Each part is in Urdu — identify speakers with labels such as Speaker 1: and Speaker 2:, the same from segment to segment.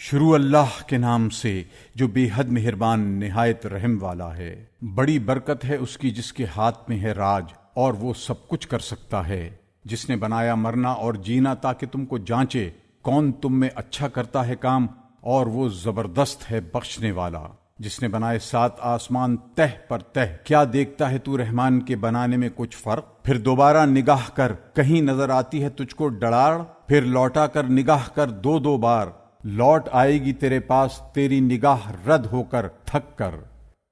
Speaker 1: شروع اللہ کے نام سے جو بے حد مہربان نہایت رحم والا ہے۔ بڑی برکت ہے اس کی جس کے ہاتھ میں ہے راج، اور وہ سب کچھ کر سکتا ہے۔ جس نے بنایا مرنا اور جینا تاکہ تم کو جانچے کون تم میں اچھا کرتا ہے کام، اور وہ زبردست ہے بخشنے والا۔ جس نے بنائے 7 آسمان تہ پر تہ، کیا دیکھتا ہے تو رحمان کے بنانے میں کچھ فرق؟ پھر دوبارہ نگاہ کر، کہیں نظر آتی ہے تجھ کو ڈڑاڑ؟ پھر لوٹا کر نگاہ کر 2 بار، لوٹ آئے گی تیرے پاس تیری نگاہ رد ہو کر تھک کر۔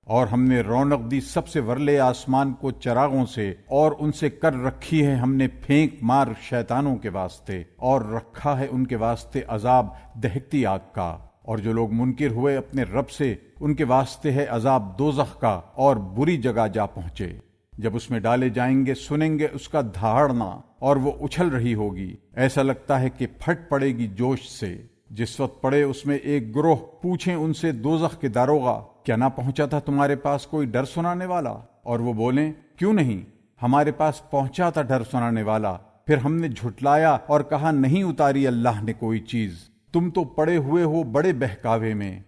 Speaker 1: اور ہم نے رونق دی سب سے ورلے آسمان کو چراغوں سے، اور ان سے کر رکھی ہے ہم نے پھینک مار شیطانوں کے واسطے، اور رکھا ہے ان کے واسطے عذاب دہکتی آگ کا۔ اور جو لوگ منکر ہوئے اپنے رب سے، ان کے واسطے ہے عذاب دوزخ کا، اور بری جگہ جا پہنچے۔ جب اس میں ڈالے جائیں گے سنیں گے اس کا دھاڑنا، اور وہ اچھل رہی ہوگی، ایسا لگتا ہے کہ پھٹ پڑے گی جوش سے۔ جس وقت پڑے اس میں ایک گروہ، پوچھیں ان سے دوزخ کے داروغہ، کیا نہ پہنچا تھا تمہارے پاس کوئی ڈر سنانے والا؟ اور وہ بولیں کیوں نہیں، ہمارے پاس پہنچا تھا ڈر سنانے والا۔ پھر ہم نے جھٹلایا اور کہا نہیں اتاری اللہ نے کوئی چیز، تم تو پڑے ہوئے ہو بڑے بہکاوے میں۔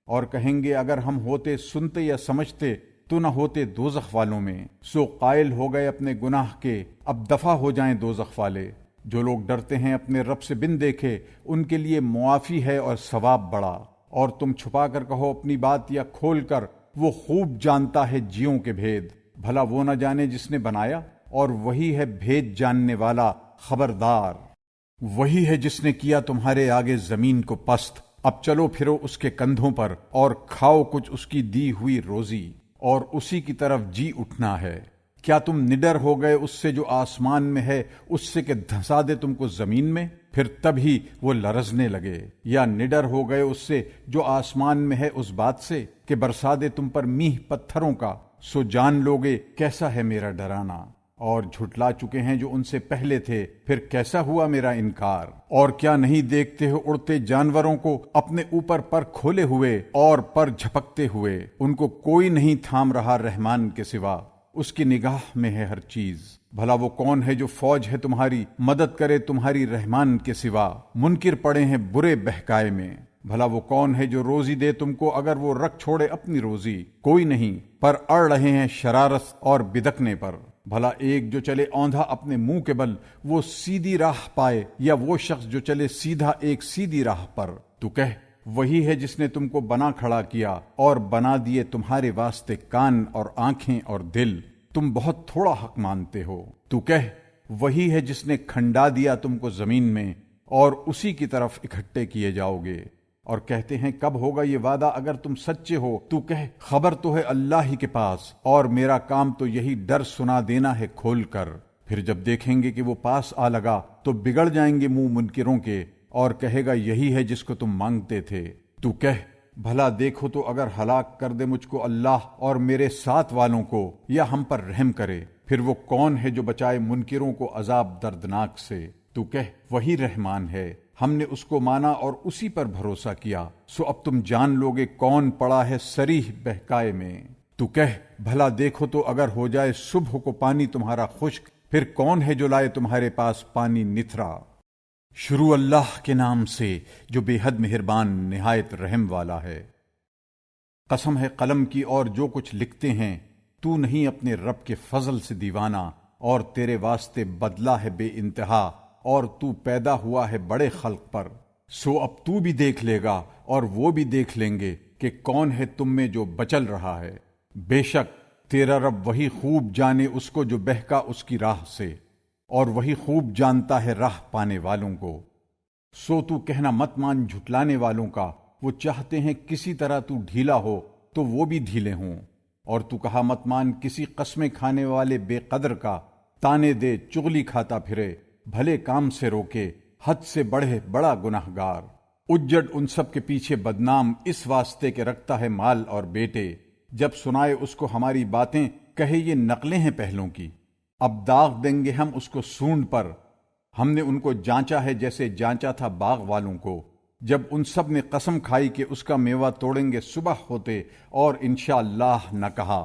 Speaker 1: اور کہیں گے اگر ہم ہوتے سنتے یا سمجھتے تو نہ ہوتے دوزخ والوں میں۔ سو قائل ہو گئے اپنے گناہ کے، اب دفع ہو جائیں دوزخ والے۔ جو لوگ ڈرتے ہیں اپنے رب سے بن دیکھے، ان کے لیے معافی ہے اور ثواب بڑا۔ اور تم چھپا کر کہو اپنی بات یا کھول کر، وہ خوب جانتا ہے جیوں کے بھید۔ بھلا وہ نہ جانے جس نے بنایا، اور وہی ہے بھید جاننے والا خبردار۔ وہی ہے جس نے کیا تمہارے آگے زمین کو پست، اب چلو پھرو اس کے کندھوں پر، اور کھاؤ کچھ اس کی دی ہوئی روزی، اور اسی کی طرف جی اٹھنا ہے۔ کیا تم نڈر ہو گئے اس سے جو آسمان میں ہے، اس سے کہ دھسا دے تم کو زمین میں؟ پھر تب ہی وہ لرزنے لگے۔ یا نڈر ہو گئے اس سے جو آسمان میں ہے اس بات سے کہ برسا دے تم پر میہ پتھروں کا، سو جان لوگے کیسا ہے میرا ڈرانا۔ اور جھٹلا چکے ہیں جو ان سے پہلے تھے، پھر کیسا ہوا میرا انکار۔ اور کیا نہیں دیکھتے ہو اڑتے جانوروں کو اپنے اوپر پر کھولے ہوئے اور پر جھپکتے ہوئے؟ ان کو کوئی نہیں تھام رہا رحمان کے سوا، اس کی نگاہ میں ہے ہر چیز۔ بھلا وہ کون ہے جو فوج ہے تمہاری، مدد کرے تمہاری رحمان کے سوا؟ منکر پڑے ہیں برے بہکائے میں۔ بھلا وہ کون ہے جو روزی دے تم کو اگر وہ رکھ چھوڑے اپنی روزی؟ کوئی نہیں، پر اڑ رہے ہیں شرارت اور بدکنے پر۔ بھلا ایک جو چلے اوندھا اپنے منہ کے بل، وہ سیدھی راہ پائے، یا وہ شخص جو چلے سیدھا ایک سیدھی راہ پر؟ تو کہہ وہی ہے جس نے تم کو بنا کھڑا کیا، اور بنا دیے تمہارے واسطے کان اور آنکھیں اور دل، تم بہت تھوڑا حق مانتے ہو۔ تو کہہ وہی ہے جس نے کھنڈا دیا تم کو زمین میں، اور اسی کی طرف اکٹھے کیے جاؤ گے۔ اور کہتے ہیں کب ہوگا یہ وعدہ اگر تم سچے ہو؟ تو کہہ خبر تو ہے اللہ ہی کے پاس، اور میرا کام تو یہی ڈر سنا دینا ہے کھول کر۔ پھر جب دیکھیں گے کہ وہ پاس آ لگا تو بگڑ جائیں گے منہ منکروں کے، اور کہے گا یہی ہے جس کو تم مانگتے تھے۔ تو کہہ بھلا دیکھو تو اگر ہلاک کر دے مجھ کو اللہ اور میرے ساتھ والوں کو، یا ہم پر رحم کرے، پھر وہ کون ہے جو بچائے منکروں کو عذاب دردناک سے؟ تو کہہ وہی رحمان ہے، ہم نے اس کو مانا اور اسی پر بھروسہ کیا، سو اب تم جان لوگے کون پڑا ہے سریح بہکائے میں۔ تو کہہ بھلا دیکھو تو اگر ہو جائے صبح کو پانی تمہارا خشک، پھر کون ہے جو لائے تمہارے پاس پانی نتھرا؟ شروع اللہ کے نام سے جو بے حد مہربان نہایت رحم والا ہے۔ قسم ہے قلم کی اور جو کچھ لکھتے ہیں، تو نہیں اپنے رب کے فضل سے دیوانہ، اور تیرے واسطے بدلہ ہے بے انتہا، اور تو پیدا ہوا ہے بڑے خلق پر۔ سو اب تو بھی دیکھ لے گا اور وہ بھی دیکھ لیں گے کہ کون ہے تم میں جو بچل رہا ہے۔ بے شک تیرا رب وہی خوب جانے اس کو جو بہکا اس کی راہ سے، اور وہی خوب جانتا ہے راہ پانے والوں کو۔ سو تو کہنا مت مان جھٹلانے والوں کا، وہ چاہتے ہیں کسی طرح تو ڈھیلا ہو تو وہ بھی ڈھیلے ہوں۔ اور تو کہا مت مان کسی قسمیں کھانے والے بے قدر کا، تانے دے چغلی کھاتا پھرے، بھلے کام سے روکے، حد سے بڑھے بڑا گناہ گار۔ اجڑ ان سب کے پیچھے بدنام اس واسطے کہ رکھتا ہے مال اور بیٹے، جب سنائے اس کو ہماری باتیں کہے یہ نقلیں ہیں پہلوں کی۔ اب داغ دیں گے ہم اس کو سونڈ پر، ہم نے ان کو جانچا ہے جیسے جانچا تھا باغ والوں کو، جب ان سب نے قسم کھائی کہ اس کا میوہ توڑیں گے صبح ہوتے، اور انشاءاللہ نہ کہا۔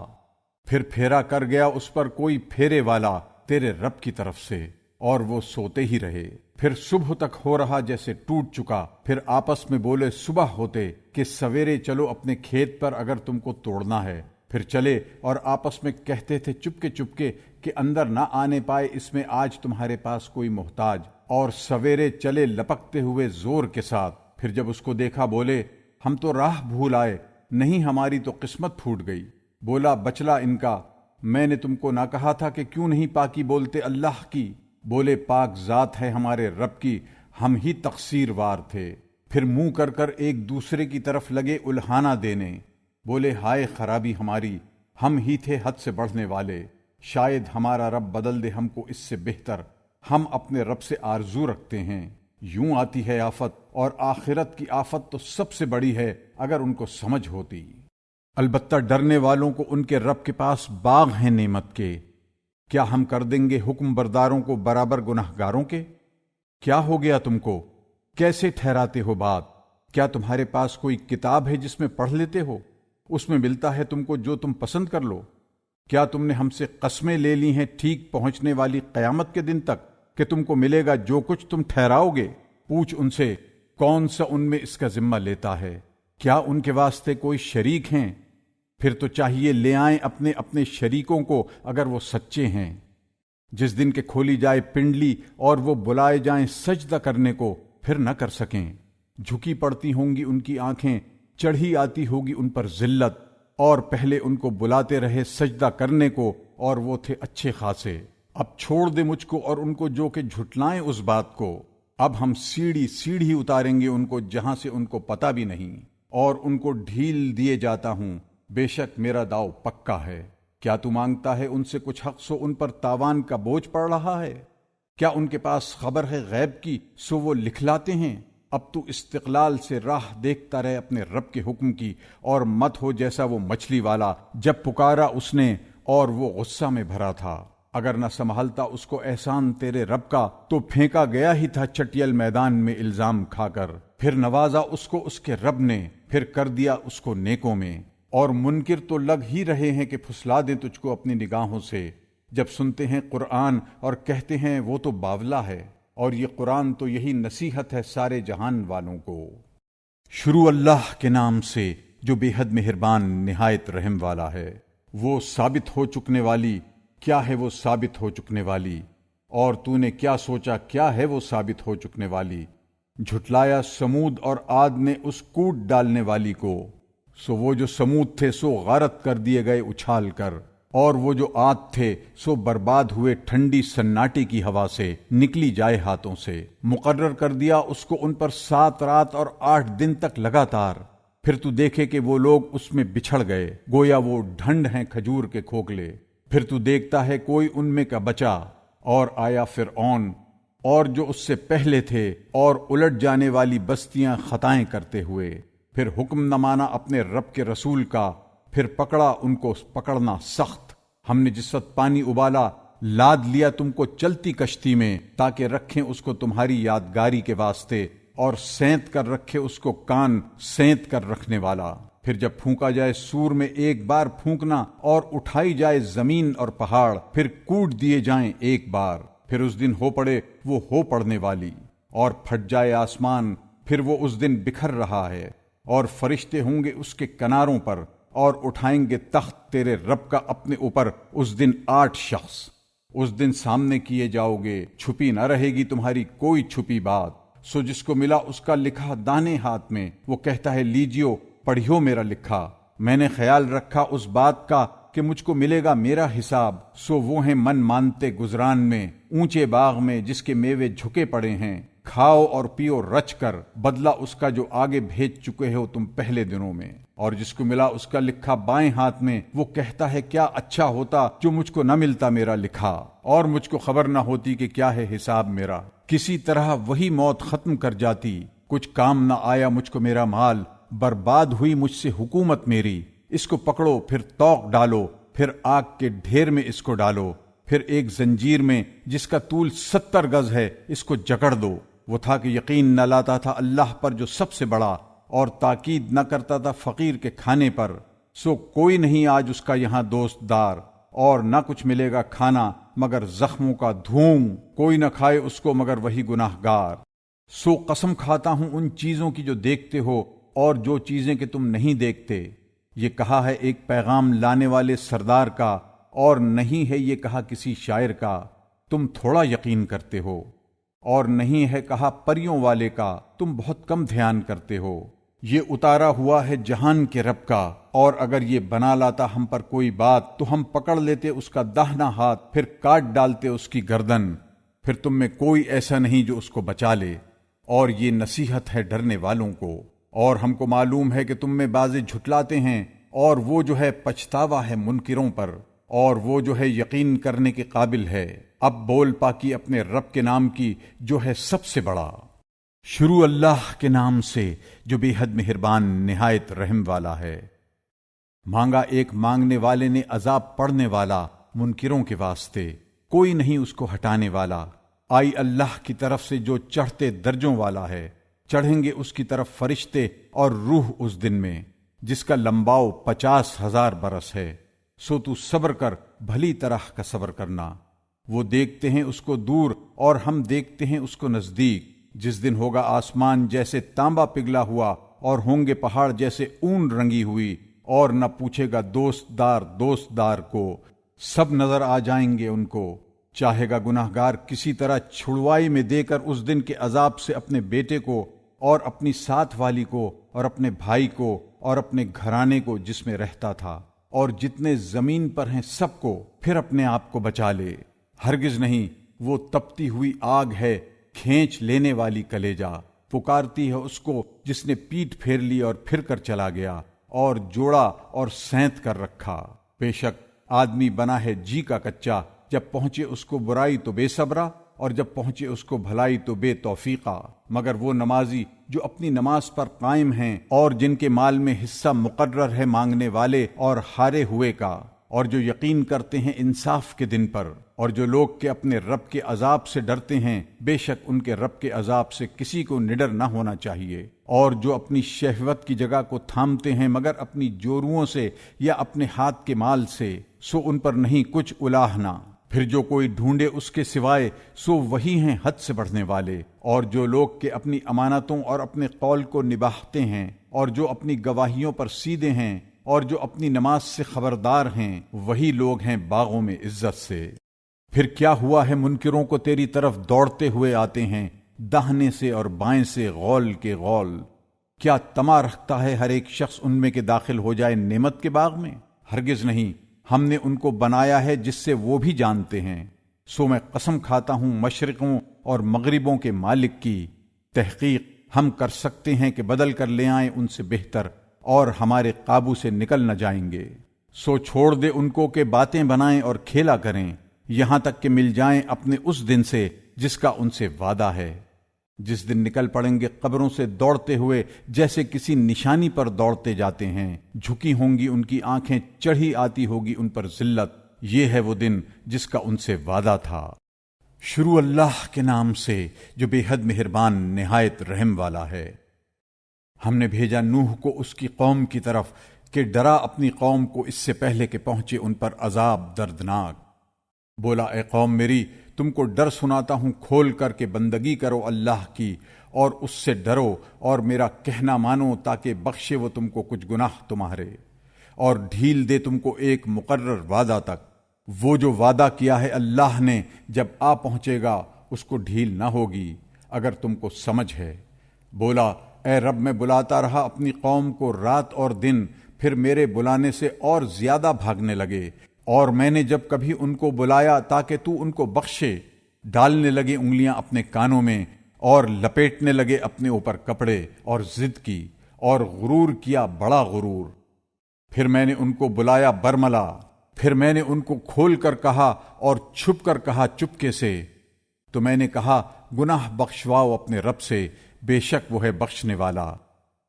Speaker 1: پھر پھیرا کر گیا اس پر کوئی پھیرے والا تیرے رب کی طرف سے، اور وہ سوتے ہی رہے۔ پھر صبح تک ہو رہا جیسے ٹوٹ چکا، پھر آپس میں بولے صبح ہوتے کہ سویرے چلو اپنے کھیت پر اگر تم کو توڑنا ہے، پھر چلے اور آپس میں کہتے تھے چپکے کہ اندر نہ آنے پائے اس میں آج تمہارے پاس کوئی محتاج، اور سویرے چلے لپکتے ہوئے زور کے ساتھ، پھر جب اس کو دیکھا بولے ہم تو راہ بھول آئے، نہیں ہماری تو قسمت پھوٹ گئی۔ بولا بچلا ان کا، میں نے تم کو نہ کہا تھا کہ کیوں نہیں پاکی بولتے اللہ کی؟ بولے پاک ذات ہے ہمارے رب کی، ہم ہی تقصیر وار تھے۔ پھر منہ کر ایک دوسرے کی طرف لگے الہانہ دینے، بولے ہائے خرابی ہماری، ہم ہی تھے حد سے بڑھنے والے، شاید ہمارا رب بدل دے ہم کو اس سے بہتر، ہم اپنے رب سے آرزو رکھتے ہیں۔ یوں آتی ہے آفت، اور آخرت کی آفت تو سب سے بڑی ہے اگر ان کو سمجھ ہوتی۔ البتہ ڈرنے والوں کو ان کے رب کے پاس باغ ہیں نعمت کے، کیا ہم کر دیں گے حکم برداروں کو برابر گناہگاروں کے؟ کیا ہو گیا تم کو؟ کیسے ٹھہراتے ہو بات؟ کیا تمہارے پاس کوئی کتاب ہے جس میں پڑھ لیتے ہو؟ اس میں ملتا ہے تم کو جو تم پسند کر لو۔ کیا تم نے ہم سے قسمیں لے لی ہیں ٹھیک پہنچنے والی قیامت کے دن تک کہ تم کو ملے گا جو کچھ تم ٹھہراؤ گے؟ پوچھ ان سے کون سا ان میں اس کا ذمہ لیتا ہے؟ کیا ان کے واسطے کوئی شریک ہیں؟ پھر تو چاہیے لے آئیں اپنے اپنے شریکوں کو اگر وہ سچے ہیں۔ جس دن کے کھولی جائے پنڈلی اور وہ بلائے جائیں سجدہ کرنے کو، پھر نہ کر سکیں، جھکی پڑتی ہوں گی ان کی آنکھیں، چڑھی آتی ہوگی ان پر ذلت، اور پہلے ان کو بلاتے رہے سجدہ کرنے کو اور وہ تھے اچھے خاصے۔ اب چھوڑ دے مجھ کو اور ان کو جو کہ جھٹلائیں اس بات کو، اب ہم سیڑھی سیڑھی اتاریں گے ان کو جہاں سے ان کو پتہ بھی نہیں، اور ان کو ڈھیل دیے جاتا ہوں، بے شک میرا داؤ پکا ہے۔ کیا تو مانگتا ہے ان سے کچھ حق سو ان پر تاوان کا بوجھ پڑ رہا ہے؟ کیا ان کے پاس خبر ہے غیب کی سو وہ لکھلاتے ہیں؟ اب تو استقلال سے راہ دیکھتا رہے اپنے رب کے حکم کی، اور مت ہو جیسا وہ مچھلی والا جب پکارا اس نے اور وہ غصہ میں بھرا تھا۔ اگر نہ سنبھالتا اس کو احسان تیرے رب کا تو پھینکا گیا ہی تھا چٹیل میدان میں الزام کھا کر۔ پھر نوازا اس کو اس کے رب نے، پھر کر دیا اس کو نیکوں میں، اور منکر تو لگ ہی رہے ہیں کہ پھسلا دیں تجھ کو اپنی نگاہوں سے جب سنتے ہیں قرآن اور کہتے ہیں وہ تو باولا ہے، اور یہ قرآن تو یہی نصیحت ہے سارے جہان والوں کو۔ شروع اللہ کے نام سے جو بے حد مہربان نہایت رحم والا ہے۔ وہ ثابت ہو چکنے والی، کیا ہے وہ ثابت ہو چکنے والی؟ اور تو نے کیا سوچا کیا ہے وہ ثابت ہو چکنے والی؟ جھٹلایا سمود اور عاد نے اس کوٹ ڈالنے والی کو، سو وہ جو سمود تھے سو غارت کر دیے گئے اچھال کر، اور وہ جو عاد تھے سو برباد ہوئے ٹھنڈی سناٹے کی ہوا سے نکلی جائے ہاتھوں سے۔ مقرر کر دیا اس کو ان پر 7 رات اور 8 دن تک لگاتار۔ پھر تو دیکھے کہ وہ لوگ اس میں بچھڑ گئے گویا وہ ڈھنڈ ہیں کھجور کے کھوکھلے۔ پھر تو دیکھتا ہے کوئی ان میں کا بچا، اور آیا فرعون اور جو اس سے پہلے تھے، اور الٹ جانے والی بستیاں خطائیں کرتے ہوئے۔ پھر حکم نہ مانا اپنے رب کے رسول کا، پھر پکڑا ان کو پکڑنا سخت۔ ہم نے جس وقت پانی ابالا لاد لیا تم کو چلتی کشتی میں، تاکہ رکھیں اس کو تمہاری یادگاری کے واسطے، اور سینت کر رکھے اس کو کان سینت کر رکھنے والا۔ پھر جب پھونکا جائے سور میں ایک بار پھونکنا، اور اٹھائی جائے زمین اور پہاڑ، پھر کوٹ دیے جائیں ایک بار، پھر اس دن ہو پڑے وہ ہو پڑنے والی، اور پھٹ جائے آسمان، پھر وہ اس دن بکھر رہا ہے، اور فرشتے ہوں گے اس کے کناروں پر، اور اٹھائیں گے تخت تیرے رب کا اپنے اوپر اس دن 8 شخص۔ اس دن سامنے کیے جاؤ گے، چھپی نہ رہے گی تمہاری کوئی چھپی بات۔ سو جس کو ملا اس کا لکھا دانے ہاتھ میں، وہ کہتا ہے لیجیو پڑھیو میرا لکھا۔ میں نے خیال رکھا اس بات کا کہ مجھ کو ملے گا میرا حساب، سو وہ ہیں من مانتے گزران میں، اونچے باغ میں جس کے میوے جھکے پڑے ہیں۔ کھاؤ اور پیو رچ کر، بدلہ اس کا جو آگے بھیج چکے ہو تم پہلے دنوں میں۔ اور جس کو ملا اس کا لکھا بائیں ہاتھ میں، وہ کہتا ہے کیا اچھا ہوتا جو مجھ کو نہ ملتا میرا لکھا، اور مجھ کو خبر نہ ہوتی کہ کیا ہے حساب میرا۔ کسی طرح وہی موت ختم کر جاتی، کچھ کام نہ آیا مجھ کو میرا مال، برباد ہوئی مجھ سے حکومت میری۔ اس کو پکڑو پھر توق ڈالو، پھر آگ کے ڈھیر میں اس کو ڈالو، پھر ایک زنجیر میں جس کا طول 70 گز ہے اس کو جکڑ دو۔ وہ تھا کہ یقین نہ لاتا تھا اللہ پر جو سب سے بڑا، اور تاکید نہ کرتا تھا فقیر کے کھانے پر، سو کوئی نہیں آج اس کا یہاں دوست دار، اور نہ کچھ ملے گا کھانا مگر زخموں کا دھواں، کوئی نہ کھائے اس کو مگر وہی گناہگار۔ سو قسم کھاتا ہوں ان چیزوں کی جو دیکھتے ہو اور جو چیزیں کہ تم نہیں دیکھتے۔ یہ کہا ہے ایک پیغام لانے والے سردار کا، اور نہیں ہے یہ کہا کسی شاعر کا، تم تھوڑا یقین کرتے ہو۔ اور نہیں ہے کہا پریوں والے کا، تم بہت کم دھیان کرتے ہو۔ یہ اتارا ہوا ہے جہان کے رب کا، اور اگر یہ بنا لاتا ہم پر کوئی بات تو ہم پکڑ لیتے اس کا داہنا ہاتھ، پھر کاٹ ڈالتے اس کی گردن، پھر تم میں کوئی ایسا نہیں جو اس کو بچا لے۔ اور یہ نصیحت ہے ڈرنے والوں کو۔ اور ہم کو معلوم ہے کہ تم میں بعض جھٹلاتے ہیں، اور وہ جو ہے پچھتاوا ہے منکروں پر، اور وہ جو ہے یقین کرنے کے قابل ہے۔ اب بول پاکی اپنے رب کے نام کی جو ہے سب سے بڑا۔ شروع اللہ کے نام سے جو بے حد مہربان نہایت رحم والا ہے۔ مانگا ایک مانگنے والے نے عذاب پڑنے والا منکروں کے واسطے، کوئی نہیں اس کو ہٹانے والا۔ آئی اللہ کی طرف سے جو چڑھتے درجوں والا ہے، چڑھیں گے اس کی طرف فرشتے اور روح اس دن میں، جس کا لمباؤ 50,000 برس ہے۔ سو تو صبر کر، بھلی طرح کا صبر کرنا۔ وہ دیکھتے ہیں اس کو دور اور ہم دیکھتے ہیں اس کو نزدیک۔ جس دن ہوگا آسمان جیسے تانبا پگھلا ہوا، اور ہوں گے پہاڑ جیسے اون رنگی ہوئی، اور نہ پوچھے گا دوست دار کو، سب نظر آ جائیں گے ان کو۔ چاہے گا گناہگار کسی طرح چھڑوائی میں دے کر اس دن کے عذاب سے اپنے بیٹے کو، اور اپنی ساتھ والی کو، اور اپنے بھائی کو، اور اپنے گھرانے کو جس میں رہتا تھا، اور جتنے زمین پر ہیں سب کو، پھر اپنے آپ کو بچا لے۔ ہرگز نہیں، وہ تپتی ہوئی آگ ہے، کھینچ لینے والی کلیجا، پکارتی ہے اس کو جس نے پیٹ پھیر لی اور پھر کر چلا گیا، اور جوڑا اور سینت کر رکھا۔ بے شک آدمی بنا ہے جی کا کچا، جب پہنچے اس کو برائی تو بے صبرا، اور جب پہنچے اس کو بھلائی تو بے توفیقہ۔ مگر وہ نمازی جو اپنی نماز پر قائم ہیں، اور جن کے مال میں حصہ مقرر ہے مانگنے والے اور ہارے ہوئے کا، اور جو یقین کرتے ہیں انصاف کے دن پر، اور جو لوگ کے اپنے رب کے عذاب سے ڈرتے ہیں، بے شک ان کے رب کے عذاب سے کسی کو نڈر نہ ہونا چاہیے۔ اور جو اپنی شہوت کی جگہ کو تھامتے ہیں مگر اپنی جوروؤں سے یا اپنے ہاتھ کے مال سے، سو ان پر نہیں کچھ الاہنا۔ پھر جو کوئی ڈھونڈے اس کے سوائے، سو وہی ہیں حد سے بڑھنے والے۔ اور جو لوگ کہ اپنی امانتوں اور اپنے قول کو نبھاتے ہیں، اور جو اپنی گواہیوں پر سیدھے ہیں، اور جو اپنی نماز سے خبردار ہیں، وہی لوگ ہیں باغوں میں عزت سے۔ پھر کیا ہوا ہے منکروں کو تیری طرف دوڑتے ہوئے آتے ہیں، داہنے سے اور بائیں سے غول کے غول۔ کیا طمع رکھتا ہے ہر ایک شخص ان میں کہ داخل ہو جائے نعمت کے باغ میں؟ ہرگز نہیں، ہم نے ان کو بنایا ہے جس سے وہ بھی جانتے ہیں۔ سو میں قسم کھاتا ہوں مشرقوں اور مغربوں کے مالک کی، تحقیق ہم کر سکتے ہیں کہ بدل کر لے آئیں ان سے بہتر، اور ہمارے قابو سے نکل نہ جائیں گے۔ سو چھوڑ دے ان کو کہ باتیں بنائیں اور کھیلا کریں، یہاں تک کہ مل جائیں اپنے اس دن سے جس کا ان سے وعدہ ہے۔ جس دن نکل پڑیں گے قبروں سے دوڑتے ہوئے، جیسے کسی نشانی پر دوڑتے جاتے ہیں، جھکی ہوں گی ان کی آنکھیں، چڑھی آتی ہوگی ان پر ذلت۔ یہ ہے وہ دن جس کا ان سے وعدہ تھا۔ شروع اللہ کے نام سے جو بے حد مہربان نہایت رحم والا ہے۔ ہم نے بھیجا نوح کو اس کی قوم کی طرف کہ ڈرا اپنی قوم کو اس سے پہلے کہ پہنچے ان پر عذاب دردناک۔ بولا اے قوم میری، تم کو ڈر سناتا ہوں کھول کر کے بندگی کرو اللہ کی، اور اس سے ڈرو اور میرا کہنا مانو، تاکہ بخشے وہ تم کو کچھ گناہ تمہارے، اور ڈھیل دے تم کو ایک مقرر وعدہ تک۔ وہ جو وعدہ کیا ہے اللہ نے، جب آ پہنچے گا اس کو ڈھیل نہ ہوگی، اگر تم کو سمجھ ہے۔ بولا اے رب، میں بلاتا رہا اپنی قوم کو رات اور دن، پھر میرے بلانے سے اور زیادہ بھاگنے لگے، اور میں نے جب کبھی ان کو بلایا تاکہ تو ان کو بخشے، ڈالنے لگے انگلیاں اپنے کانوں میں، اور لپیٹنے لگے اپنے اوپر کپڑے، اور ضد کی، اور غرور کیا بڑا غرور۔ پھر میں نے ان کو بلایا برملا، پھر میں نے ان کو کھول کر کہا اور چھپ کر کہا چپکے سے۔ تو میں نے کہا گناہ بخشواؤ اپنے رب سے، بے شک وہ ہے بخشنے والا۔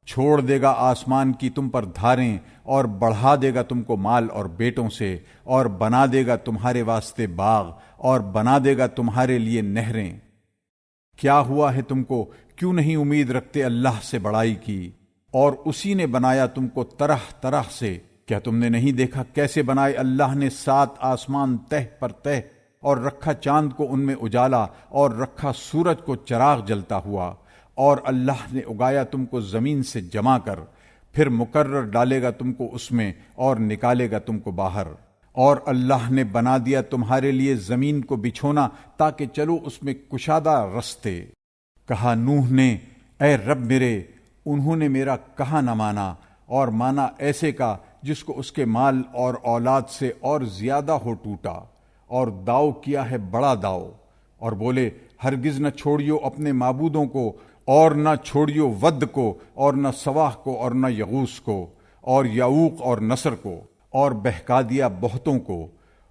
Speaker 1: چھوڑ دے گا آسمان کی تم پر دھاریں، اور بڑھا دے گا تم کو مال اور بیٹوں سے، اور بنا دے گا تمہارے واسطے باغ، اور بنا دے گا تمہارے لیے نہریں۔ کیا ہوا ہے تم کو، کیوں نہیں امید رکھتے اللہ سے بڑائی کی؟ اور اسی نے بنایا تم کو طرح طرح سے۔ کیا تم نے نہیں دیکھا کیسے بنائے اللہ نے 7 آسمان تہ پر تہ، اور رکھا چاند کو ان میں اجالا اور رکھا سورج کو چراغ جلتا ہوا، اور اللہ نے اگایا تم کو زمین سے جمع کر، پھر مقرر ڈالے گا تم کو اس میں اور نکالے گا تم کو باہر، اور اللہ نے بنا دیا تمہارے لیے زمین کو بچھونا تاکہ چلو اس میں کشادہ رستے۔ کہا نوح نے اے رب میرے، انہوں نے میرا کہا نہ مانا، اور مانا ایسے کا جس کو اس کے مال اور اولاد سے اور زیادہ ہو ٹوٹا، اور داؤ کیا ہے بڑا داؤ، اور بولے ہرگز نہ چھوڑیو اپنے معبودوں کو، اور نہ چھوڑیو ود کو، اور نہ سواہ کو، اور نہ یغوس کو، اور یعوق اور نصر کو، اور بہکا دیا بہتوں کو،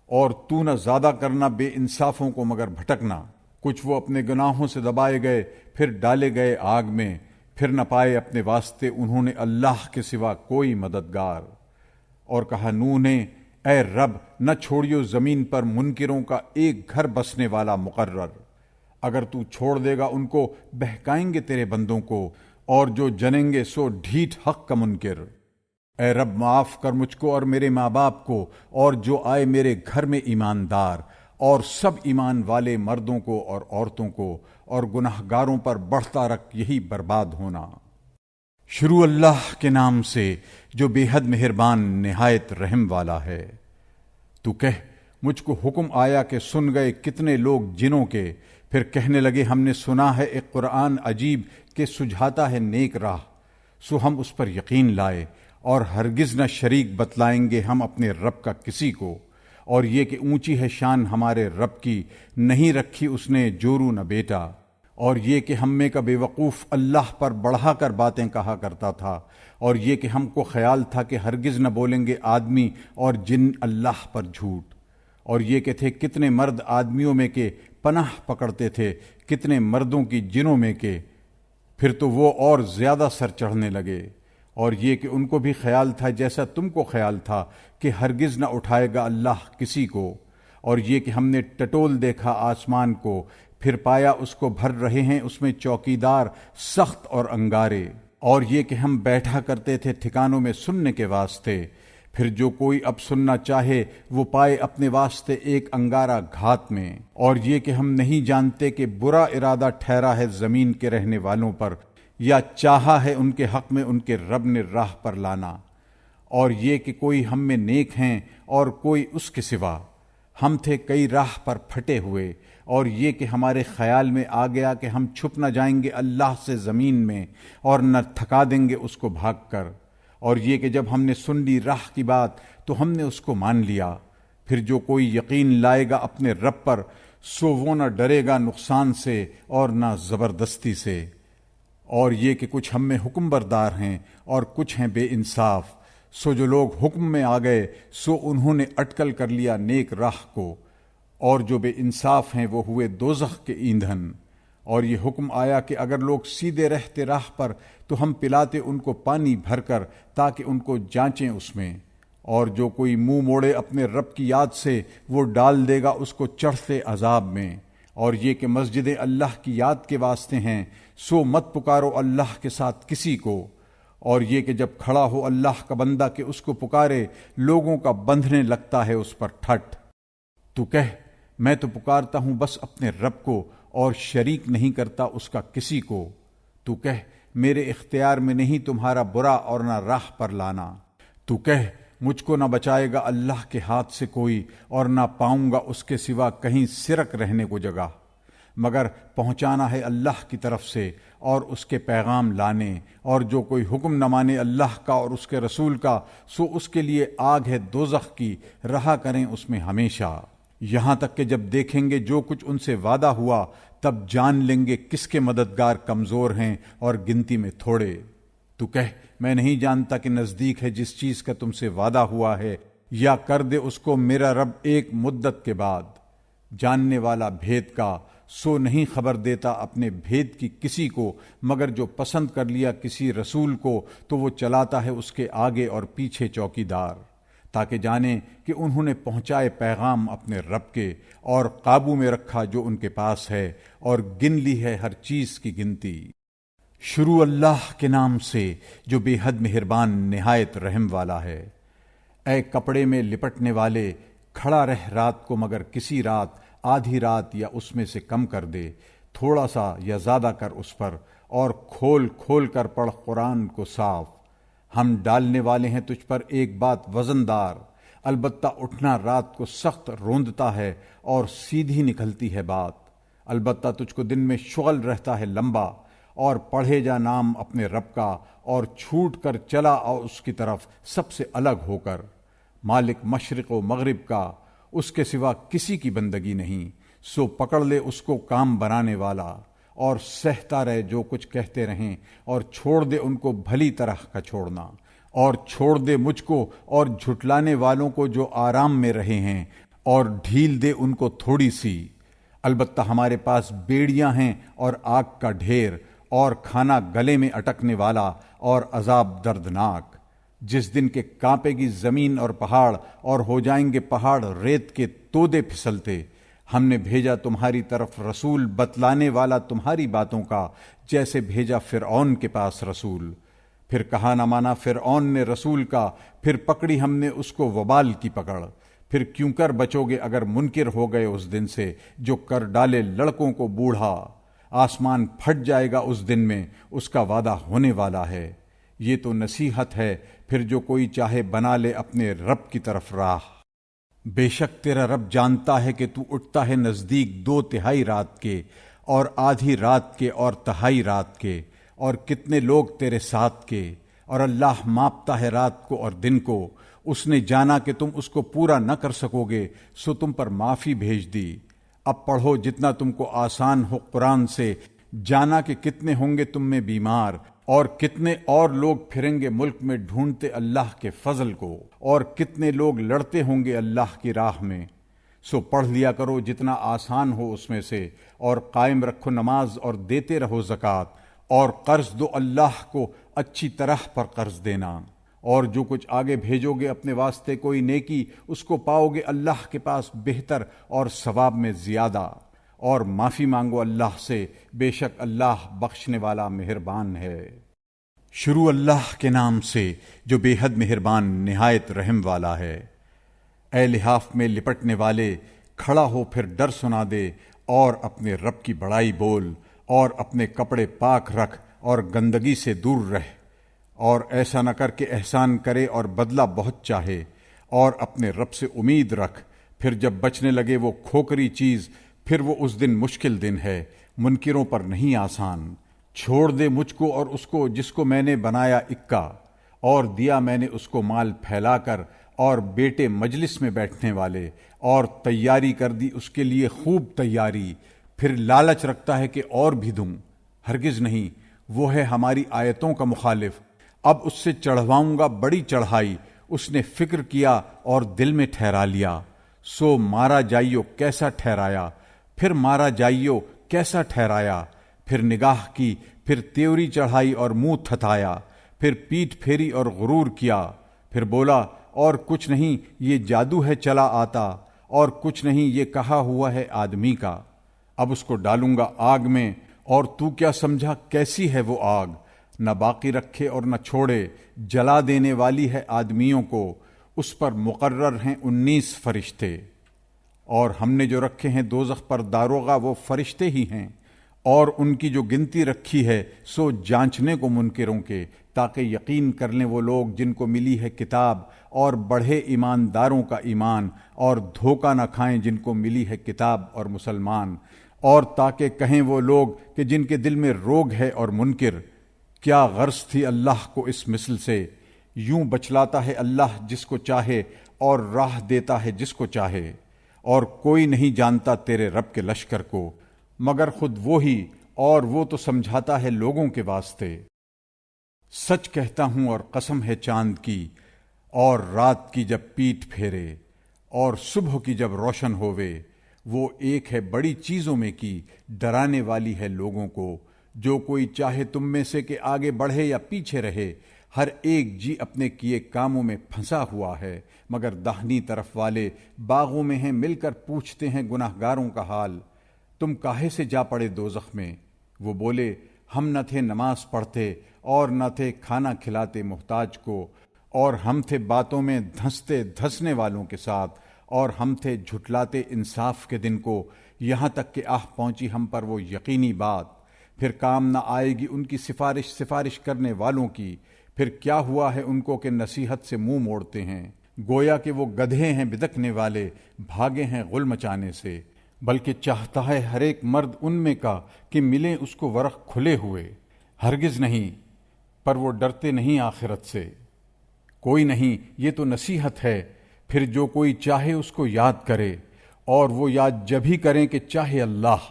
Speaker 1: اور تو نہ زیادہ کرنا بے انصافوں کو مگر بھٹکنا۔ کچھ وہ اپنے گناہوں سے دبائے گئے، پھر ڈالے گئے آگ میں، پھر نہ پائے اپنے واسطے انہوں نے اللہ کے سوا کوئی مددگار۔ اور کہا نوح نے اے رب، نہ چھوڑیو زمین پر منکروں کا ایک گھر بسنے والا مقرر، اگر تو چھوڑ دے گا ان کو بہکائیں گے تیرے بندوں کو، اور جو جنیں گے سو ڈھیٹ حق کا منکر۔ اے رب معاف کر مجھ کو اور میرے ماں باپ کو، اور جو آئے میرے گھر میں ایماندار، اور سب ایمان والے مردوں کو اور عورتوں کو، اور گناہگاروں پر بڑھتا رکھ یہی برباد ہونا۔ شروع اللہ کے نام سے جو بے حد مہربان نہایت رحم والا ہے۔ تو کہہ مجھ کو حکم آیا کہ سن گئے کتنے لوگ جنوں کے، پھر کہنے لگے ہم نے سنا ہے ایک قرآن عجیب کہ سجھاتا ہے نیک راہ، سو ہم اس پر یقین لائے، اور ہرگز نہ شریک بتلائیں گے ہم اپنے رب کا کسی کو، اور یہ کہ اونچی ہے شان ہمارے رب کی، نہیں رکھی اس نے جورو نہ بیٹا، اور یہ کہ ہم میں کا بے وقوف اللہ پر بڑھا کر باتیں کہا کرتا تھا، اور یہ کہ ہم کو خیال تھا کہ ہرگز نہ بولیں گے آدمی اور جن اللہ پر جھوٹ، اور یہ کہ تھے کتنے مرد آدمیوں میں کے پناہ پکڑتے تھے، کتنے مردوں کی جنوں میں کے، پھر تو وہ اور زیادہ سر چڑھنے لگے، اور یہ کہ ان کو بھی خیال تھا جیسا تم کو خیال تھا کہ ہرگز نہ اٹھائے گا اللہ کسی کو، اور یہ کہ ہم نے ٹٹول دیکھا آسمان کو، پھر پایا اس کو بھر رہے ہیں اس میں چوکیدار سخت اور انگارے، اور یہ کہ ہم بیٹھا کرتے تھے ٹھکانوں میں سننے کے واسطے، پھر جو کوئی اب سننا چاہے وہ پائے اپنے واسطے ایک انگارہ گھات میں، اور یہ کہ ہم نہیں جانتے کہ برا ارادہ ٹھہرا ہے زمین کے رہنے والوں پر، یا چاہا ہے ان کے حق میں ان کے رب نے راہ پر لانا، اور یہ کہ کوئی ہم میں نیک ہیں اور کوئی اس کے سوا، ہم تھے کئی راہ پر پھٹے ہوئے، اور یہ کہ ہمارے خیال میں آ گیا کہ ہم چھپ نہ جائیں گے اللہ سے زمین میں، اور نہ تھکا دیں گے اس کو بھاگ کر، اور یہ کہ جب ہم نے سن لی راہ کی بات تو ہم نے اس کو مان لیا، پھر جو کوئی یقین لائے گا اپنے رب پر سو وہ نہ ڈرے گا نقصان سے اور نہ زبردستی سے، اور یہ کہ کچھ ہم میں حکم بردار ہیں اور کچھ ہیں بے انصاف، سو جو لوگ حکم میں آ گئے سو انہوں نے اٹکل کر لیا نیک راہ کو، اور جو بے انصاف ہیں وہ ہوئے دوزخ کے ایندھن۔ اور یہ حکم آیا کہ اگر لوگ سیدھے رہتے راہ پر تو ہم پلاتے ان کو پانی بھر کر تاکہ ان کو جانچیں اس میں، اور جو کوئی منہ موڑے اپنے رب کی یاد سے وہ ڈال دے گا اس کو چڑھتے عذاب میں، اور یہ کہ مسجدیں اللہ کی یاد کے واسطے ہیں، سو مت پکارو اللہ کے ساتھ کسی کو، اور یہ کہ جب کھڑا ہو اللہ کا بندہ کہ اس کو پکارے لوگوں کا بندھنے لگتا ہے اس پر ٹھٹ۔ تو کہہ میں تو پکارتا ہوں بس اپنے رب کو اور شریک نہیں کرتا اس کا کسی کو۔ تو کہہ میرے اختیار میں نہیں تمہارا برا اور نہ راہ پر لانا۔ تو کہہ مجھ کو نہ بچائے گا اللہ کے ہاتھ سے کوئی، اور نہ پاؤں گا اس کے سوا کہیں سرک رہنے کو جگہ، مگر پہنچانا ہے اللہ کی طرف سے اور اس کے پیغام لانے، اور جو کوئی حکم نہ مانے اللہ کا اور اس کے رسول کا سو اس کے لیے آگ ہے دوزخ کی، رہا کریں اس میں ہمیشہ، یہاں تک کہ جب دیکھیں گے جو کچھ ان سے وعدہ ہوا تب جان لیں گے کس کے مددگار کمزور ہیں اور گنتی میں تھوڑے۔ تو کہہ میں نہیں جانتا کہ نزدیک ہے جس چیز کا تم سے وعدہ ہوا ہے، یا کر دے اس کو میرا رب ایک مدت کے بعد، جاننے والا بھید کا، سو نہیں خبر دیتا اپنے بھید کی کسی کو، مگر جو پسند کر لیا کسی رسول کو تو وہ چلاتا ہے اس کے آگے اور پیچھے چوکیدار، تاکہ جانیں کہ انہوں نے پہنچائے پیغام اپنے رب کے، اور قابو میں رکھا جو ان کے پاس ہے، اور گن لی ہے ہر چیز کی گنتی۔ شروع اللہ کے نام سے جو بے حد مہربان نہایت رحم والا ہے۔ اے کپڑے میں لپٹنے والے، کھڑا رہ رات کو مگر کسی رات آدھی رات یا اس میں سے کم کر دے، تھوڑا سا یا زیادہ کر اس پر، اور کھول کھول کر پڑھ قرآن کو صاف۔ ہم ڈالنے والے ہیں تجھ پر ایک بات وزندار، البتہ اٹھنا رات کو سخت روندتا ہے اور سیدھی نکلتی ہے بات۔ البتہ تجھ کو دن میں شغل رہتا ہے لمبا، اور پڑھے جا نام اپنے رب کا، اور چھوٹ کر چلا آؤ اس کی طرف سب سے الگ ہو کر۔ مالک مشرق و مغرب کا، اس کے سوا کسی کی بندگی نہیں، سو پکڑ لے اس کو کام بنانے والا، اور سہتا رہے جو کچھ کہتے رہیں، اور چھوڑ دے ان کو بھلی طرح کا چھوڑنا، اور چھوڑ دے مجھ کو اور جھٹلانے والوں کو جو آرام میں رہے ہیں، اور ڈھیل دے ان کو تھوڑی سی۔ البتہ ہمارے پاس بیڑیاں ہیں اور آگ کا ڈھیر، اور کھانا گلے میں اٹکنے والا، اور عذاب دردناک، جس دن کے کانپے گی زمین اور پہاڑ، اور ہو جائیں گے پہاڑ ریت کے تودے پھسلتے۔ ہم نے بھیجا تمہاری طرف رسول بتلانے والا تمہاری باتوں کا، جیسے بھیجا فرعون کے پاس رسول۔ پھر کہا نہ مانا فرعون نے رسول کا، پھر پکڑی ہم نے اس کو وبال کی پکڑ۔ پھر کیوں کر بچو گے اگر منکر ہو گئے اس دن سے، جو کر ڈالے لڑکوں کو بوڑھا۔ آسمان پھٹ جائے گا اس دن میں، اس کا وعدہ ہونے والا ہے۔ یہ تو نصیحت ہے، پھر جو کوئی چاہے بنا لے اپنے رب کی طرف راہ۔ بے شک تیرا رب جانتا ہے کہ تو اٹھتا ہے نزدیک 2/3 رات کے، اور آدھی رات کے، اور تہائی رات کے، اور کتنے لوگ تیرے ساتھ کے، اور اللہ ماپتا ہے رات کو اور دن کو۔ اس نے جانا کہ تم اس کو پورا نہ کر سکو گے، سو تم پر معافی بھیج دی۔ اب پڑھو جتنا تم کو آسان ہو قرآن سے، جانا کہ کتنے ہوں گے تم میں بیمار، اور کتنے اور لوگ پھریں گے ملک میں ڈھونڈتے اللہ کے فضل کو، اور کتنے لوگ لڑتے ہوں گے اللہ کی راہ میں۔ سو پڑھ لیا کرو جتنا آسان ہو اس میں سے، اور قائم رکھو نماز، اور دیتے رہو زکوٰۃ، اور قرض دو اللہ کو اچھی طرح پر قرض دینا۔ اور جو کچھ آگے بھیجو گے اپنے واسطے کوئی نیکی، اس کو پاؤ گے اللہ کے پاس بہتر اور ثواب میں زیادہ۔ اور معافی مانگو اللہ سے، بے شک اللہ بخشنے والا مہربان ہے۔ شروع اللہ کے نام سے جو بے حد مہربان نہایت رحم والا ہے۔ اے لحاف میں لپٹنے والے، کھڑا ہو پھر ڈر سنا دے، اور اپنے رب کی بڑائی بول، اور اپنے کپڑے پاک رکھ، اور گندگی سے دور رہ، اور ایسا نہ کر کہ احسان کرے اور بدلہ بہت چاہے، اور اپنے رب سے امید رکھ۔ پھر جب بچنے لگے وہ کھوکری چیز، پھر وہ اس دن مشکل دن ہے، منکروں پر نہیں آسان۔ چھوڑ دے مجھ کو اور اس کو جس کو میں نے بنایا اکا، اور دیا میں نے اس کو مال پھیلا کر، اور بیٹے مجلس میں بیٹھنے والے، اور تیاری کر دی اس کے لیے خوب تیاری۔ پھر لالچ رکھتا ہے کہ اور بھی دوں، ہرگز نہیں، وہ ہے ہماری آیتوں کا مخالف۔ اب اس سے چڑھواؤں گا بڑی چڑھائی، اس نے فکر کیا اور دل میں ٹھہرا لیا۔ سو مارا جائیو کیسا ٹھہرایا، پھر مارا جائیو کیسا ٹھہرایا۔ پھر نگاہ کی، پھر تیوری چڑھائی اور منہ تھتایا، پھر پیٹھ پھیری اور غرور کیا۔ پھر بولا اور کچھ نہیں، یہ جادو ہے چلا آتا، اور کچھ نہیں، یہ کہا ہوا ہے آدمی کا۔ اب اس کو ڈالوں گا آگ میں، اور تو کیا سمجھا کیسی ہے وہ آگ؟ نہ باقی رکھے اور نہ چھوڑے، جلا دینے والی ہے آدمیوں کو۔ اس پر مقرر ہیں 19 فرشتے، اور ہم نے جو رکھے ہیں دوزخ پر داروغہ وہ فرشتے ہی ہیں، اور ان کی جو گنتی رکھی ہے سو جانچنے کو منکروں کے، تاکہ یقین کر لیں وہ لوگ جن کو ملی ہے کتاب، اور بڑھے ایمانداروں کا ایمان، اور دھوکہ نہ کھائیں جن کو ملی ہے کتاب اور مسلمان، اور تاکہ کہیں وہ لوگ کہ جن کے دل میں روگ ہے اور منکر، کیا غرض تھی اللہ کو اس مثل سے؟ یوں بچلاتا ہے اللہ جس کو چاہے، اور راہ دیتا ہے جس کو چاہے، اور کوئی نہیں جانتا تیرے رب کے لشکر کو مگر خود وہی، اور وہ تو سمجھاتا ہے لوگوں کے واسطے۔ سچ کہتا ہوں اور قسم ہے چاند کی، اور رات کی جب پیٹ پھیرے، اور صبح کی جب روشن ہووے، وہ ایک ہے بڑی چیزوں میں کی، ڈرانے والی ہے لوگوں کو۔ جو کوئی چاہے تم میں سے کہ آگے بڑھے یا پیچھے رہے، ہر ایک جی اپنے کیے کاموں میں پھنسا ہوا ہے، مگر داہنی طرف والے باغوں میں ہیں، مل کر پوچھتے ہیں گناہگاروں کا حال، تم کاہے سے جا پڑے دوزخ میں؟ وہ بولے، ہم نہ تھے نماز پڑھتے، اور نہ تھے کھانا کھلاتے محتاج کو، اور ہم تھے باتوں میں دھنستے دھسنے والوں کے ساتھ، اور ہم تھے جھٹلاتے انصاف کے دن کو، یہاں تک کہ پہنچی ہم پر وہ یقینی بات۔ پھر کام نہ آئے گی ان کی سفارش کرنے والوں کی، پھر کیا ہوا ہے ان کو کہ نصیحت سے منہ موڑتے ہیں۔ گویا کہ وہ گدھے ہیں بدکنے والے، بھاگے ہیں غل مچانے سے۔ بلکہ چاہتا ہے ہر ایک مرد ان میں کا کہ ملیں اس کو ورق کھلے ہوئے، ہرگز نہیں، پر وہ ڈرتے نہیں آخرت سے۔ کوئی نہیں، یہ تو نصیحت ہے، پھر جو کوئی چاہے اس کو یاد کرے، اور وہ یاد جب ہی کریں کہ چاہے اللہ۔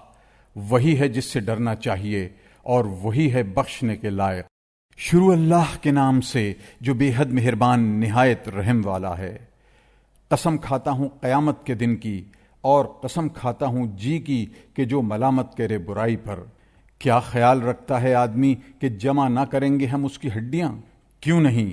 Speaker 1: وہی ہے جس سے ڈرنا چاہیے، اور وہی ہے بخشنے کے لائق۔ شروع اللہ کے نام سے جو بے حد مہربان نہایت رحم والا ہے۔ قسم کھاتا ہوں قیامت کے دن کی، اور قسم کھاتا ہوں جی کی کہ جو ملامت کرے برائی پر۔ کیا خیال رکھتا ہے آدمی کہ جمع نہ کریں گے ہم اس کی ہڈیاں؟ کیوں نہیں،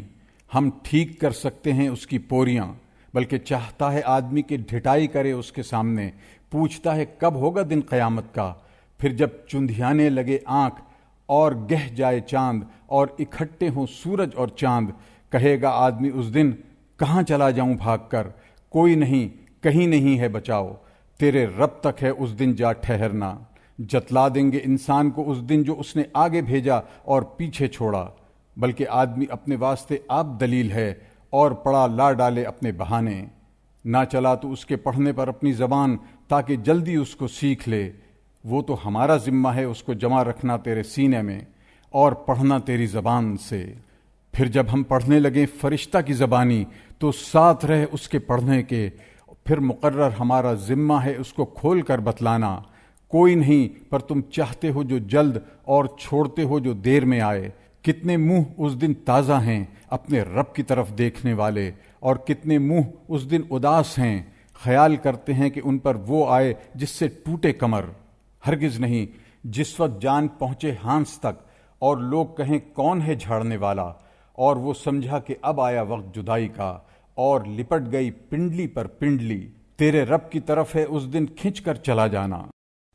Speaker 1: ہم ٹھیک کر سکتے ہیں اس کی پوریاں۔ بلکہ چاہتا ہے آدمی کہ ڈھٹائی کرے اس کے سامنے، پوچھتا ہے کب ہوگا دن قیامت کا۔ پھر جب چندھیانے لگے آنکھ اور گہ جائے چاند، اور اکٹھے ہوں سورج اور چاند، کہے گا آدمی اس دن کہاں چلا جاؤں بھاگ کر؟ کوئی نہیں، کہیں نہیں ہے بچاؤ، تیرے رب تک ہے اس دن جا ٹھہرنا۔ جتلا دیں گے انسان کو اس دن جو اس نے آگے بھیجا اور پیچھے چھوڑا۔ بلکہ آدمی اپنے واسطے آپ دلیل ہے، اور پڑا لا ڈالے اپنے بہانے۔ نہ چلا تو اس کے پڑھنے پر اپنی زبان، تاکہ جلدی اس کو سیکھ لے۔ وہ تو ہمارا ذمہ ہے اس کو جمع رکھنا تیرے سینے میں، اور پڑھنا تیری زبان سے۔ پھر جب ہم پڑھنے لگیں فرشتہ کی زبانی، تو ساتھ رہ اس کے پڑھنے کے۔ پھر مقرر ہمارا ذمہ ہے اس کو کھول کر بتلانا۔ کوئی نہیں، پر تم چاہتے ہو جو جلد، اور چھوڑتے ہو جو دیر میں آئے۔ کتنے منہ اس دن تازہ ہیں اپنے رب کی طرف دیکھنے والے، اور کتنے منہ اس دن اداس ہیں، خیال کرتے ہیں کہ ان پر وہ آئے جس سے ٹوٹے کمر۔ ہرگز نہیں، جس وقت جان پہنچے ہانس تک، اور لوگ کہیں کون ہے جھاڑنے والا، اور وہ سمجھا کہ اب آیا وقت جدائی کا، اور لپٹ گئی پنڈلی پر پنڈلی۔ تیرے رب کی طرف ہے اس دن کھنچ کر چلا جانا۔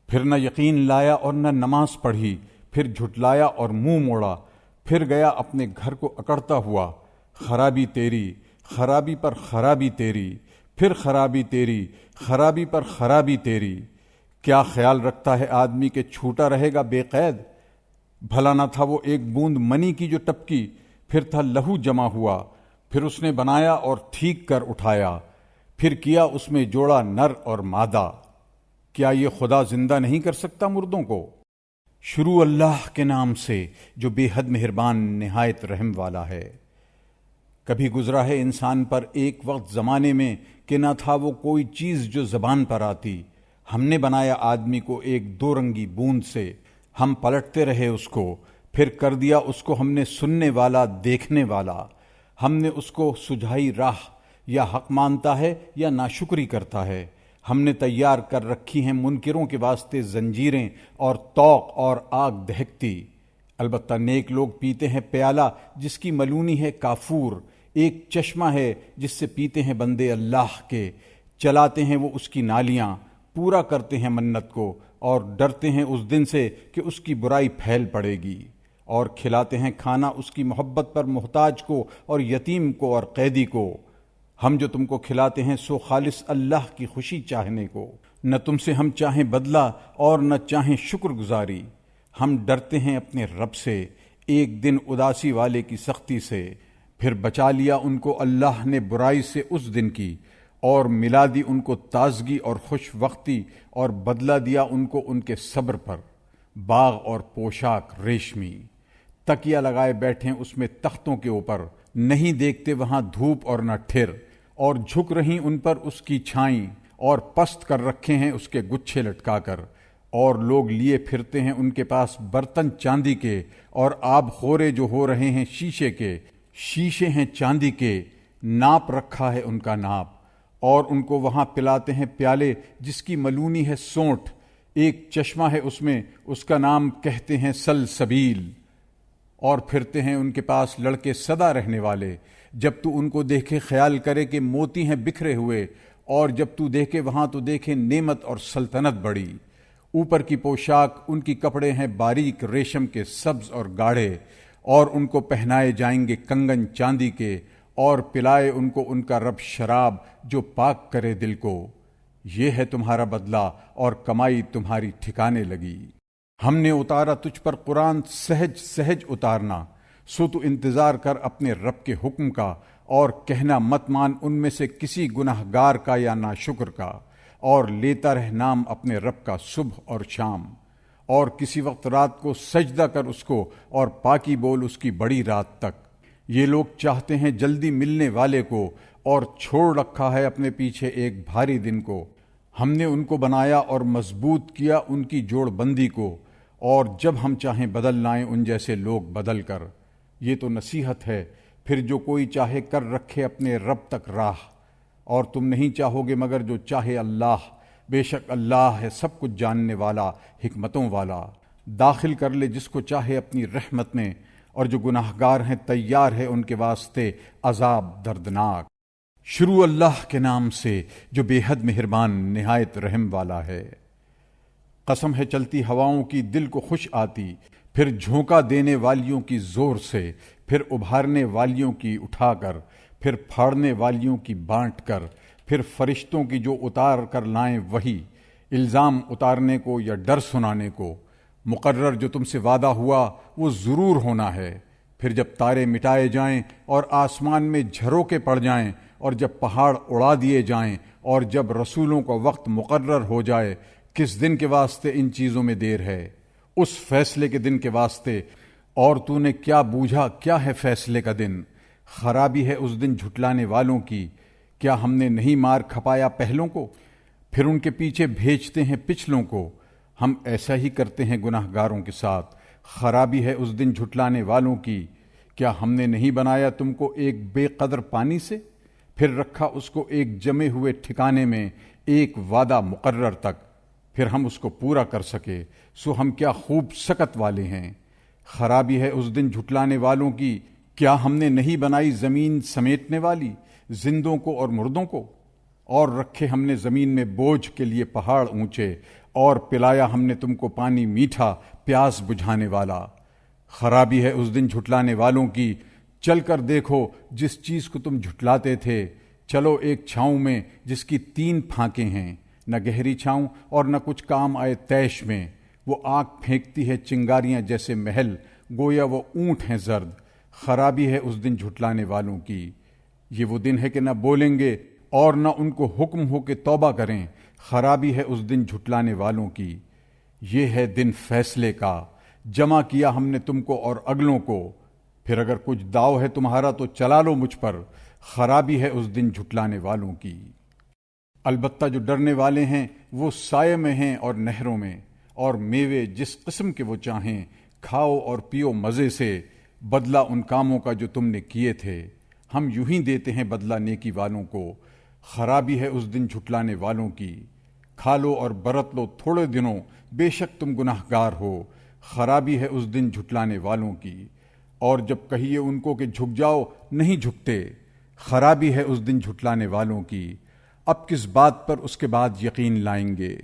Speaker 1: پھر نہ یقین لایا اور نہ نماز پڑھی، پھر جھٹلایا اور منہ موڑا، پھر گیا اپنے گھر کو اکڑتا ہوا۔ خرابی تیری، خرابی پر خرابی تیری، پھر خرابی تیری، خرابی پر خرابی تیری۔ کیا خیال رکھتا ہے آدمی کہ چھوٹا رہے گا بے قید؟ بھلا نہ تھا وہ ایک بوند منی کی جو ٹپکی، پھر تھا لہو جمع ہوا، پھر اس نے بنایا اور ٹھیک کر اٹھایا، پھر کیا اس میں جوڑا نر اور مادہ۔ کیا یہ خدا زندہ نہیں کر سکتا مردوں کو؟ شروع اللہ کے نام سے جو بے حد مہربان نہایت رحم والا ہے۔ کبھی گزرا ہے انسان پر ایک وقت زمانے میں کہ نہ تھا وہ کوئی چیز جو زبان پر آتی۔ ہم نے بنایا آدمی کو ایک دو رنگی بوند سے، ہم پلٹتے رہے اس کو، پھر کر دیا اس کو ہم نے سننے والا، دیکھنے والا۔ ہم نے اس کو سجھائی راہ، یا حق مانتا ہے یا ناشکری کرتا ہے۔ ہم نے تیار کر رکھی ہیں منکروں کے واسطے زنجیریں اور طوق اور آگ دہکتی۔ البتہ نیک لوگ پیتے ہیں پیالہ جس کی ملونی ہے کافور، ایک چشمہ ہے جس سے پیتے ہیں بندے اللہ کے، چلاتے ہیں وہ اس کی نالیاں، پورا کرتے ہیں منت کو، اور ڈرتے ہیں اس دن سے کہ اس کی برائی پھیل پڑے گی، اور کھلاتے ہیں کھانا اس کی محبت پر محتاج کو اور یتیم کو اور قیدی کو۔ ہم جو تم کو کھلاتے ہیں سو خالص اللہ کی خوشی چاہنے کو، نہ تم سے ہم چاہیں بدلہ اور نہ چاہیں شکر گزاری۔ ہم ڈرتے ہیں اپنے رب سے ایک دن اداسی والے کی سختی سے۔ پھر بچا لیا ان کو اللہ نے برائی سے اس دن کی، اور ملا دی ان کو تازگی اور خوش وقتی، اور بدلہ دیا ان کو ان کے صبر پر۔ باغ اور پوشاک ریشمی، تکیہ لگائے بیٹھیں اس میں تختوں کے اوپر، نہیں دیکھتے وہاں دھوپ اور نہ ٹھر، اور جھک رہی ان پر اس کی چھائیں، اور پست کر رکھے ہیں اس کے گچھے لٹکا کر۔ اور لوگ لیے پھرتے ہیں ان کے پاس برتن چاندی کے، اور آب خورے جو ہو رہے ہیں شیشے کے، شیشے ہیں چاندی کے، ناپ رکھا ہے ان کا ناپ، اور ان کو وہاں پلاتے ہیں پیالے جس کی ملونی ہے سونٹ، ایک چشمہ ہے اس میں، اس کا نام کہتے ہیں سلسبیل۔ اور پھرتے ہیں ان کے پاس لڑکے سدا رہنے والے، جب تو ان کو دیکھے خیال کرے کہ موتی ہیں بکھرے ہوئے، اور جب تو دیکھے وہاں تو دیکھے نعمت اور سلطنت بڑی۔ اوپر کی پوشاک ان کی کپڑے ہیں باریک ریشم کے، سبز اور گاڑھے، اور ان کو پہنائے جائیں گے کنگن چاندی کے، اور پلائے ان کو ان کا رب شراب جو پاک کرے دل کو۔ یہ ہے تمہارا بدلہ اور کمائی تمہاری ٹھکانے لگی۔ ہم نے اتارا تجھ پر قرآن سہج سہج اتارنا، سو تو انتظار کر اپنے رب کے حکم کا، اور کہنا مت مان ان میں سے کسی گناہ گار کا یا ناشکر کا، اور لیتا رہ نام اپنے رب کا صبح اور شام، اور کسی وقت رات کو سجدہ کر اس کو، اور پاکی بول اس کی بڑی رات تک۔ یہ لوگ چاہتے ہیں جلدی ملنے والے کو، اور چھوڑ رکھا ہے اپنے پیچھے ایک بھاری دن کو۔ ہم نے ان کو بنایا اور مضبوط کیا ان کی جوڑ بندی کو، اور جب ہم چاہیں بدل لائیں ان جیسے لوگ بدل کر۔ یہ تو نصیحت ہے، پھر جو کوئی چاہے کر رکھے اپنے رب تک راہ، اور تم نہیں چاہو گے مگر جو چاہے اللہ، بے شک اللہ ہے سب کچھ جاننے والا، حکمتوں والا۔ داخل کر لے جس کو چاہے اپنی رحمت میں، اور جو گناہ گار ہیں تیار ہے ان کے واسطے عذاب دردناک۔ شروع اللہ کے نام سے جو بے حد مہربان نہایت رحم والا ہے۔ قسم ہے چلتی ہواؤں کی دل کو خوش آتی، پھر جھونکا دینے والیوں کی زور سے، پھر ابھارنے والیوں کی اٹھا کر، پھر پھاڑنے والیوں کی بانٹ کر، پھر فرشتوں کی جو اتار کر لائیں وہی، الزام اتارنے کو یا ڈر سنانے کو۔ مقرر جو تم سے وعدہ ہوا وہ ضرور ہونا ہے۔ پھر جب تارے مٹائے جائیں اور آسمان میں جھروکے پڑ جائیں، اور جب پہاڑ اڑا دیے جائیں، اور جب رسولوں کا وقت مقرر ہو جائے، کس دن کے واسطے ان چیزوں میں دیر ہے؟ اس فیصلے کے دن کے واسطے۔ اور تو نے کیا بوجھا کیا ہے فیصلے کا دن؟ خرابی ہے اس دن جھٹلانے والوں کی۔ کیا ہم نے نہیں مار کھپایا پہلوں کو، پھر ان کے پیچھے بھیجتے ہیں پچھلوں کو؟ ہم ایسا ہی کرتے ہیں گناہ گاروں کے ساتھ۔ خرابی ہے اس دن جھٹلانے والوں کی۔ کیا ہم نے نہیں بنایا تم کو ایک بے قدر پانی سے، پھر رکھا اس کو ایک جمے ہوئے ٹھکانے میں، ایک وعدہ مقرر تک، پھر ہم اس کو پورا کر سکے، سو ہم کیا خوب سکت والے ہیں۔ خرابی ہے اس دن جھٹلانے والوں کی۔ کیا ہم نے نہیں بنائی زمین سمیٹنے والی، زندوں کو اور مردوں کو؟ اور رکھے ہم نے زمین میں بوجھ کے لیے پہاڑ اونچے، اور پلایا ہم نے تم کو پانی میٹھا پیاس بجھانے والا۔ خرابی ہے اس دن جھٹلانے والوں کی۔ چل کر دیکھو جس چیز کو تم جھٹلاتے تھے، چلو ایک چھاؤں میں جس کی 3 پھانکیں ہیں، نہ گہری چھاؤں اور نہ کچھ کام آئے تیش میں۔ وہ آنکھ پھینکتی ہے چنگاریاں جیسے محل، گویا وہ اونٹ ہیں زرد۔ خرابی ہے اس دن جھٹلانے والوں کی۔ یہ وہ دن ہے کہ نہ بولیں گے اور نہ ان کو حکم ہو کہ توبہ کریں۔ خرابی ہے اس دن جھٹلانے والوں کی۔ یہ ہے دن فیصلے کا، جمع کیا ہم نے تم کو اور اگلوں کو۔ پھر اگر کچھ داؤ ہے تمہارا تو چلا لو مجھ پر۔ خرابی ہے اس دن جھٹلانے والوں کی۔ البتہ جو ڈرنے والے ہیں وہ سائے میں ہیں اور نہروں میں، اور میوے جس قسم کے وہ چاہیں کھاؤ اور پیو مزے سے، بدلہ ان کاموں کا جو تم نے کیے تھے۔ ہم یوں ہی دیتے ہیں بدلہ نیکی والوں کو۔ خرابی ہے اس دن جھٹلانے والوں کی۔ کھا لو اور برت لو تھوڑے دنوں، بے شک تم گناہ گار ہو۔ خرابی ہے اس دن جھٹلانے والوں کی۔ اور جب کہیے ان کو کہ جھک جاؤ، نہیں جھکتے۔ خرابی ہے اس دن جھٹلانے والوں کی۔ اب کس بات پر اس کے بعد یقین لائیں گے؟